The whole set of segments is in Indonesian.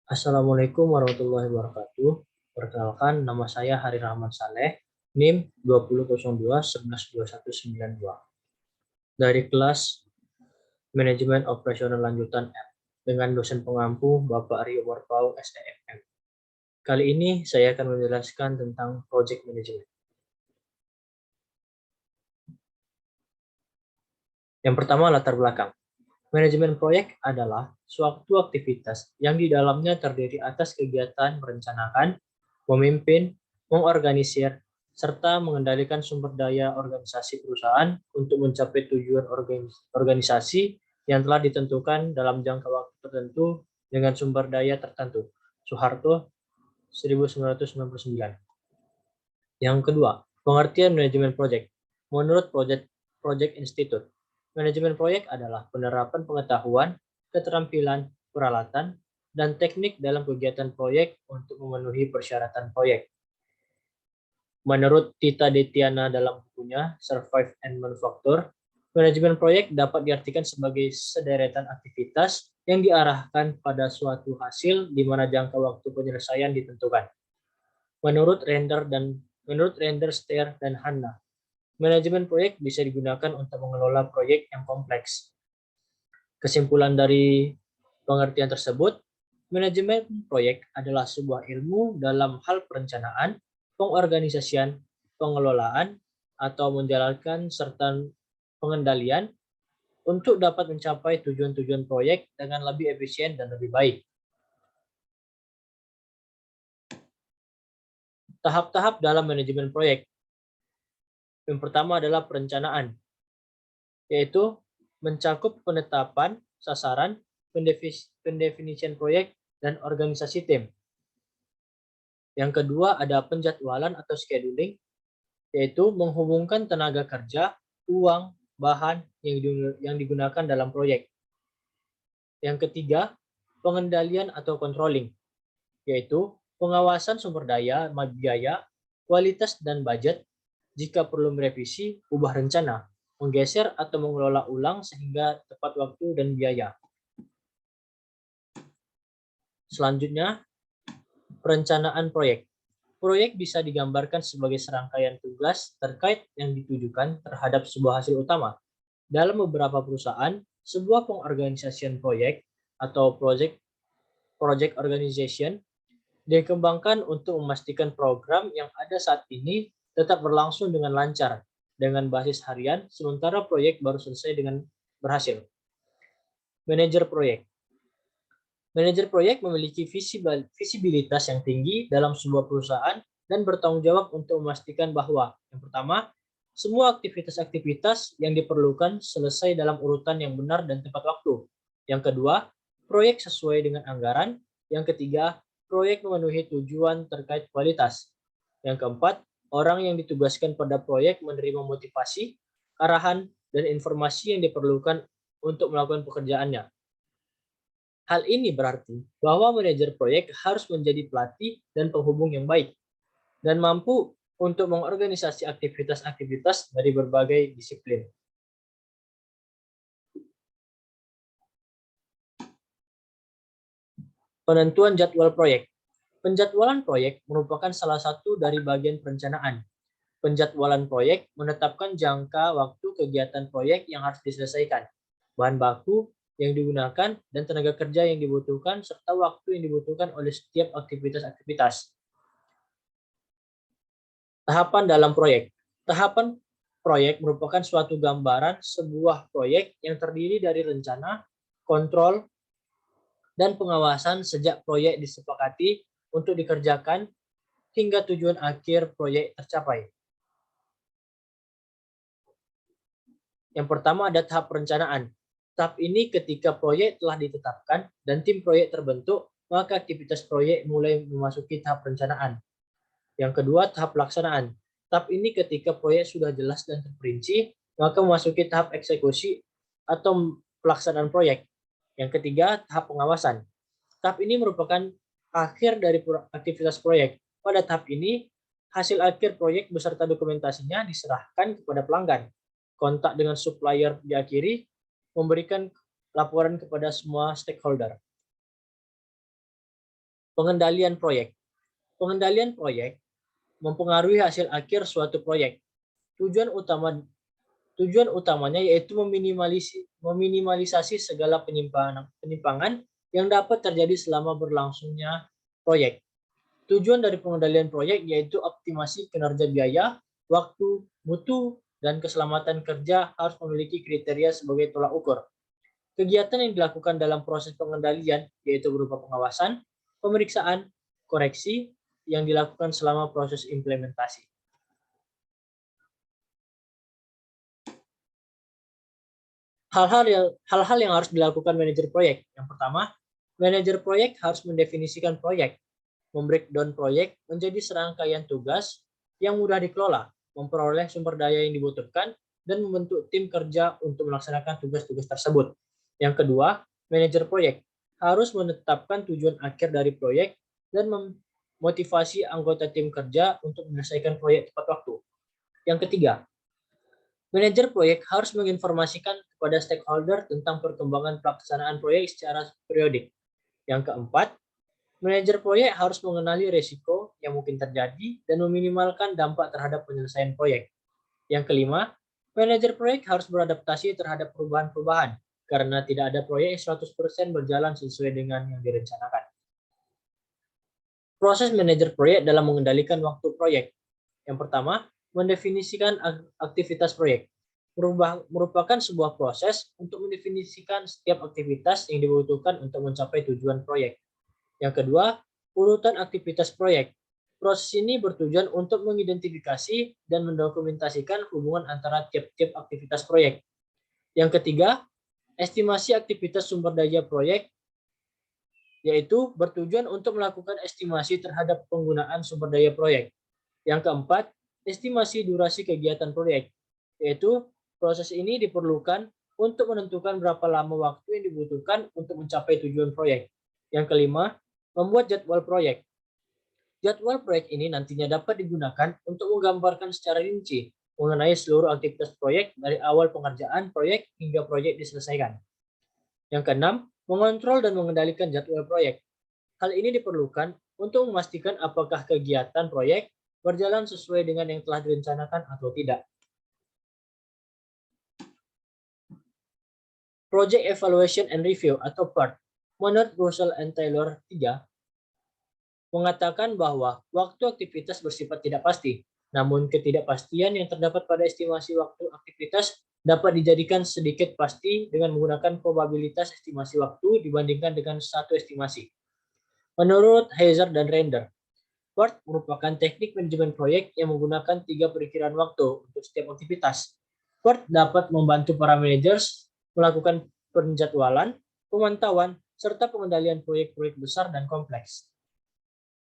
Assalamualaikum warahmatullahi wabarakatuh. Perkenalkan, nama saya Hari Rahman Saleh, NIM 2002112192 dari kelas Manajemen Operasional Lanjutan M dengan dosen pengampu Bapak Rio Warpau STMM. Kali ini saya akan menjelaskan tentang Project Management. Yang pertama, latar belakang. Manajemen proyek adalah suatu aktivitas yang di dalamnya terdiri atas kegiatan merencanakan, memimpin, mengorganisir, serta mengendalikan sumber daya organisasi perusahaan untuk mencapai tujuan organisasi yang telah ditentukan dalam jangka waktu tertentu dengan sumber daya tertentu. Soeharto, 1999. Yang kedua, pengertian manajemen proyek. Menurut Project Institute, manajemen proyek adalah penerapan pengetahuan, keterampilan, peralatan, dan teknik dalam kegiatan proyek untuk memenuhi persyaratan proyek. Menurut Tita Detiana dalam bukunya Survive and Manufacture, manajemen proyek dapat diartikan sebagai sederetan aktivitas yang diarahkan pada suatu hasil di mana jangka waktu penyelesaian ditentukan. Menurut Render, Steer, dan Hanna, manajemen proyek bisa digunakan untuk mengelola proyek yang kompleks. Kesimpulan dari pengertian tersebut, manajemen proyek adalah sebuah ilmu dalam hal perencanaan, pengorganisasian, pengelolaan, atau menjalankan serta pengendalian untuk dapat mencapai tujuan-tujuan proyek dengan lebih efisien dan lebih baik. Tahap-tahap dalam manajemen proyek. Yang pertama adalah perencanaan, yaitu mencakup penetapan sasaran, pendefinisian proyek, dan organisasi tim. Yang kedua ada penjadwalan atau scheduling, yaitu menghubungkan tenaga kerja, uang, bahan yang digunakan dalam proyek. Yang ketiga, pengendalian atau controlling, yaitu pengawasan sumber daya, biaya, kualitas, dan budget. Jika perlu merevisi, ubah rencana, menggeser atau mengelola ulang sehingga tepat waktu dan biaya. Selanjutnya, perencanaan proyek. Proyek bisa digambarkan sebagai serangkaian tugas terkait yang ditujukan terhadap sebuah hasil utama. Dalam beberapa perusahaan, sebuah pengorganisasian proyek atau project organization dikembangkan untuk memastikan program yang ada saat ini tetap berlangsung dengan lancar dengan basis harian, sementara proyek baru selesai dengan berhasil. Manajer proyek. Manajer proyek memiliki visibilitas yang tinggi dalam sebuah perusahaan dan bertanggung jawab untuk memastikan bahwa yang pertama, semua aktivitas-aktivitas yang diperlukan selesai dalam urutan yang benar dan tepat waktu. Yang kedua, proyek sesuai dengan anggaran. Yang ketiga, proyek memenuhi tujuan terkait kualitas. Yang keempat, orang yang ditugaskan pada proyek menerima motivasi, arahan, dan informasi yang diperlukan untuk melakukan pekerjaannya. Hal ini berarti bahwa manajer proyek harus menjadi pelatih dan penghubung yang baik dan mampu untuk mengorganisasi aktivitas-aktivitas dari berbagai disiplin. Penentuan jadwal proyek. Penjadwalan proyek merupakan salah satu dari bagian perencanaan. Penjadwalan proyek menetapkan jangka waktu kegiatan proyek yang harus diselesaikan, bahan baku yang digunakan, dan tenaga kerja yang dibutuhkan, serta waktu yang dibutuhkan oleh setiap aktivitas-aktivitas. Tahapan dalam proyek. Tahapan proyek merupakan suatu gambaran sebuah proyek yang terdiri dari rencana, kontrol, dan pengawasan sejak proyek disepakati untuk dikerjakan hingga tujuan akhir proyek tercapai. Yang pertama ada tahap perencanaan. Tahap ini ketika proyek telah ditetapkan dan tim proyek terbentuk, maka aktivitas proyek mulai memasuki tahap perencanaan. Yang kedua, tahap pelaksanaan. Tahap ini ketika proyek sudah jelas dan terperinci, maka memasuki tahap eksekusi atau pelaksanaan proyek. Yang ketiga, tahap pengawasan. Tahap ini merupakan akhir dari aktivitas proyek. Pada tahap ini, hasil akhir proyek beserta dokumentasinya diserahkan kepada pelanggan. Kontak dengan supplier diakhiri, memberikan laporan kepada semua stakeholder. Pengendalian proyek. Pengendalian proyek mempengaruhi hasil akhir suatu proyek. Tujuan utamanya yaitu meminimalisasi segala penyimpangan yang dapat terjadi selama berlangsungnya proyek. Tujuan dari pengendalian proyek yaitu optimasi kinerja biaya, waktu, mutu, dan keselamatan kerja harus memiliki kriteria sebagai tolak ukur. Kegiatan yang dilakukan dalam proses pengendalian yaitu berupa pengawasan, pemeriksaan, koreksi yang dilakukan selama proses implementasi. Hal-hal yang harus dilakukan manajer proyek. Yang pertama, manajer proyek harus mendefinisikan proyek, membreakdown proyek menjadi serangkaian tugas yang mudah dikelola, memperoleh sumber daya yang dibutuhkan, dan membentuk tim kerja untuk melaksanakan tugas-tugas tersebut. Yang kedua, manajer proyek harus menetapkan tujuan akhir dari proyek dan memotivasi anggota tim kerja untuk menyelesaikan proyek tepat waktu. Yang ketiga, manajer proyek harus menginformasikan kepada stakeholder tentang perkembangan pelaksanaan proyek secara periodik. Yang keempat, manajer proyek harus mengenali risiko yang mungkin terjadi dan meminimalkan dampak terhadap penyelesaian proyek. Yang kelima, manajer proyek harus beradaptasi terhadap perubahan-perubahan karena tidak ada proyek yang 100% berjalan sesuai dengan yang direncanakan. Proses manajer proyek dalam mengendalikan waktu proyek. Yang pertama, mendefinisikan aktivitas proyek. Merupakan sebuah proses untuk mendefinisikan setiap aktivitas yang dibutuhkan untuk mencapai tujuan proyek. Yang kedua, urutan aktivitas proyek. Proses ini bertujuan untuk mengidentifikasi dan mendokumentasikan hubungan antara tiap-tiap aktivitas proyek. Yang ketiga, estimasi aktivitas sumber daya proyek, yaitu bertujuan untuk melakukan estimasi terhadap penggunaan sumber daya proyek. Yang keempat, estimasi durasi kegiatan proyek, yaitu proses ini diperlukan untuk menentukan berapa lama waktu yang dibutuhkan untuk mencapai tujuan proyek. Yang kelima, membuat jadwal proyek. Jadwal proyek ini nantinya dapat digunakan untuk menggambarkan secara rinci mengenai seluruh aktivitas proyek dari awal pengerjaan proyek hingga proyek diselesaikan. Yang keenam, mengontrol dan mengendalikan jadwal proyek. Hal ini diperlukan untuk memastikan apakah kegiatan proyek berjalan sesuai dengan yang telah direncanakan atau tidak. Project Evaluation and Review atau PERT, menurut Russell and Taylor 3, mengatakan bahwa waktu aktivitas bersifat tidak pasti, namun ketidakpastian yang terdapat pada estimasi waktu aktivitas dapat dijadikan sedikit pasti dengan menggunakan probabilitas estimasi waktu dibandingkan dengan satu estimasi. Menurut Heiser dan Render, PERT merupakan teknik manajemen proyek yang menggunakan 3 perkiraan waktu untuk setiap aktivitas. PERT dapat membantu para managers melakukan penjadwalan, pemantauan, serta pengendalian proyek-proyek besar dan kompleks.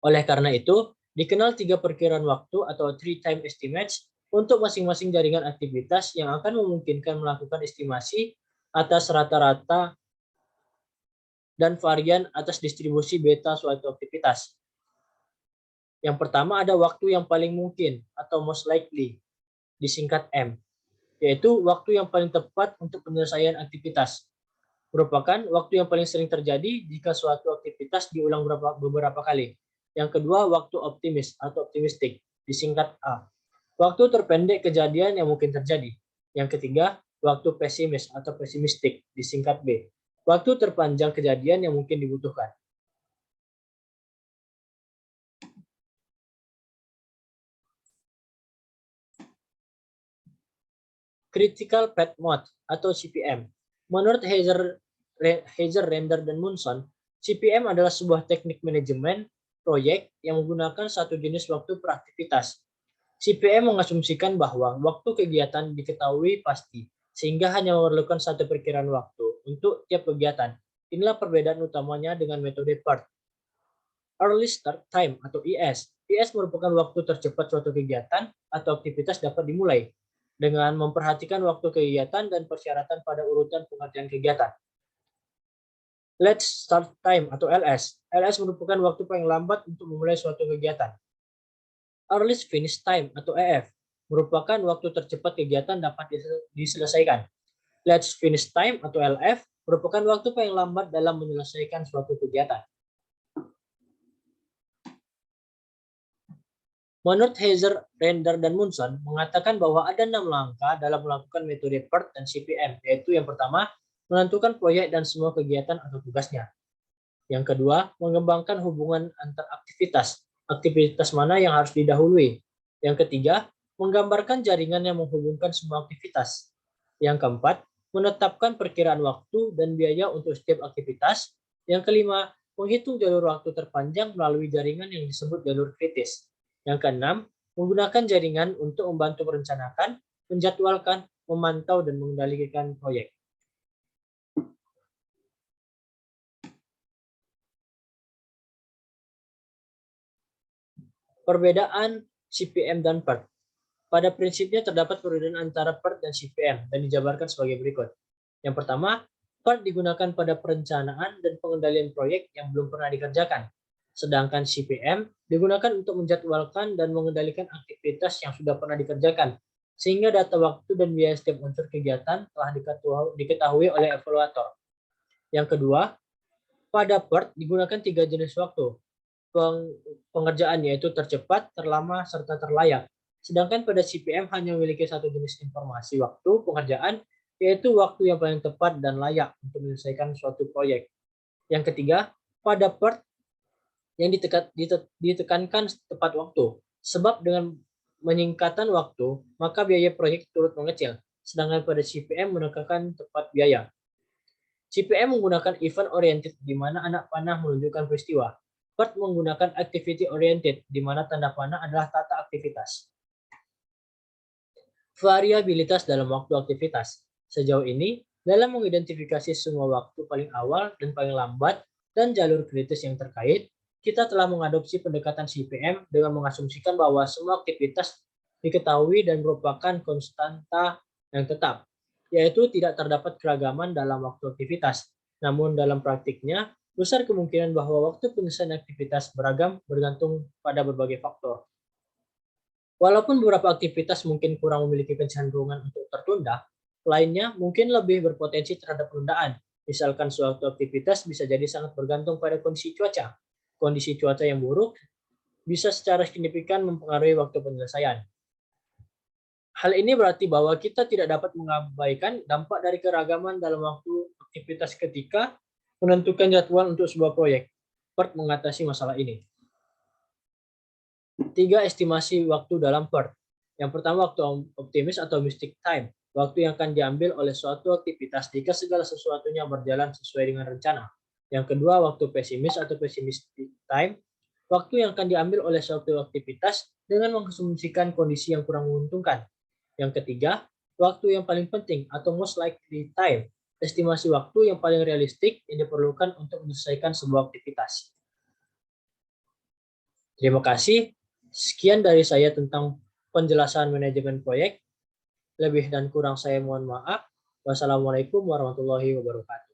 Oleh karena itu, dikenal 3 perkiraan waktu atau 3 time estimates untuk masing-masing jaringan aktivitas yang akan memungkinkan melakukan estimasi atas rata-rata dan varian atas distribusi beta suatu aktivitas. Yang pertama ada waktu yang paling mungkin atau most likely, disingkat M, yaitu waktu yang paling tepat untuk penyelesaian aktivitas. Merupakan waktu yang paling sering terjadi jika suatu aktivitas diulang beberapa kali. Yang kedua, waktu optimis atau optimistik, disingkat A. Waktu terpendek kejadian yang mungkin terjadi. Yang ketiga, waktu pesimis atau pesimistik, disingkat B. Waktu terpanjang kejadian yang mungkin dibutuhkan. Critical Path Mode atau CPM. Menurut Heiser, Render, dan Munson, CPM adalah sebuah teknik manajemen proyek yang menggunakan satu jenis waktu per aktivitas. CPM mengasumsikan bahwa waktu kegiatan diketahui pasti, sehingga hanya memerlukan satu perkiraan waktu untuk tiap kegiatan. Inilah perbedaan utamanya dengan metode PERT. Early Start Time atau ES. ES merupakan waktu tercepat suatu kegiatan atau aktivitas dapat dimulai dengan memperhatikan waktu kegiatan dan persyaratan pada urutan pengerjaan kegiatan. Late Start Time atau LS. LS merupakan waktu paling lambat untuk memulai suatu kegiatan. Early Finish Time atau EF merupakan waktu tercepat kegiatan dapat diselesaikan. Late Finish Time atau LF merupakan waktu paling lambat dalam menyelesaikan suatu kegiatan. Menurut Heiser, Render, dan Munson mengatakan bahwa ada 6 langkah dalam melakukan metode PERT dan CPM, yaitu yang pertama, menentukan proyek dan semua kegiatan atau tugasnya. Yang kedua, mengembangkan hubungan antar aktivitas. Aktivitas mana yang harus didahului. Yang ketiga, menggambarkan jaringan yang menghubungkan semua aktivitas. Yang keempat, menetapkan perkiraan waktu dan biaya untuk setiap aktivitas. Yang kelima, menghitung jalur waktu terpanjang melalui jaringan yang disebut jalur kritis. Yang keenam, menggunakan jaringan untuk membantu merencanakan, menjadwalkan, memantau, dan mengendalikan proyek. Perbedaan CPM dan PERT. Pada prinsipnya terdapat perbedaan antara PERT dan CPM dan dijabarkan sebagai berikut. Yang pertama, PERT digunakan pada perencanaan dan pengendalian proyek yang belum pernah dikerjakan. Sedangkan CPM digunakan untuk menjadwalkan dan mengendalikan aktivitas yang sudah pernah dikerjakan, sehingga data waktu dan biaya setiap unsur kegiatan telah diketahui oleh evaluator. Yang kedua, pada PERT digunakan 3 jenis waktu pengerjaan, yaitu tercepat, terlama, serta terlayak. Sedangkan pada CPM hanya memiliki satu jenis informasi waktu pengerjaan, yaitu waktu yang paling tepat dan layak untuk menyelesaikan suatu proyek. Yang ketiga, pada PERT yang ditekankan tepat waktu, sebab dengan menyingkatan waktu, maka biaya proyek turut mengecil, sedangkan pada CPM menekankan tepat biaya. CPM menggunakan event oriented, di mana anak panah menunjukkan peristiwa. PERT menggunakan activity oriented, di mana tanda panah adalah tata aktivitas. Variabilitas dalam waktu aktivitas. Sejauh ini, dalam mengidentifikasi semua waktu paling awal dan paling lambat dan jalur kritis yang terkait, kita telah mengadopsi pendekatan CPM dengan mengasumsikan bahwa semua aktivitas diketahui dan merupakan konstanta yang tetap, yaitu tidak terdapat keragaman dalam waktu aktivitas. Namun dalam praktiknya, besar kemungkinan bahwa waktu penyelesaian aktivitas beragam bergantung pada berbagai faktor. Walaupun beberapa aktivitas mungkin kurang memiliki kecenderungan untuk tertunda, lainnya mungkin lebih berpotensi terhadap penundaan. Misalkan suatu aktivitas bisa jadi sangat bergantung pada kondisi cuaca. Kondisi cuaca yang buruk bisa secara signifikan mempengaruhi waktu penyelesaian. Hal ini berarti bahwa kita tidak dapat mengabaikan dampak dari keragaman dalam waktu aktivitas ketika menentukan jadwal untuk sebuah proyek. PERT mengatasi masalah ini. 3 estimasi waktu dalam PERT. Yang pertama, waktu optimis atau mystic time. Waktu yang akan diambil oleh suatu aktivitas jika segala sesuatunya berjalan sesuai dengan rencana. Yang kedua, waktu pesimis atau pessimistic time. Waktu yang akan diambil oleh suatu aktivitas dengan mengasumsikan kondisi yang kurang menguntungkan. Yang ketiga, waktu yang paling penting atau most likely time. Estimasi waktu yang paling realistik yang diperlukan untuk menyelesaikan sebuah aktivitas. Terima kasih. Sekian dari saya tentang penjelasan manajemen proyek. Lebih dan kurang saya mohon maaf. Wassalamualaikum warahmatullahi wabarakatuh.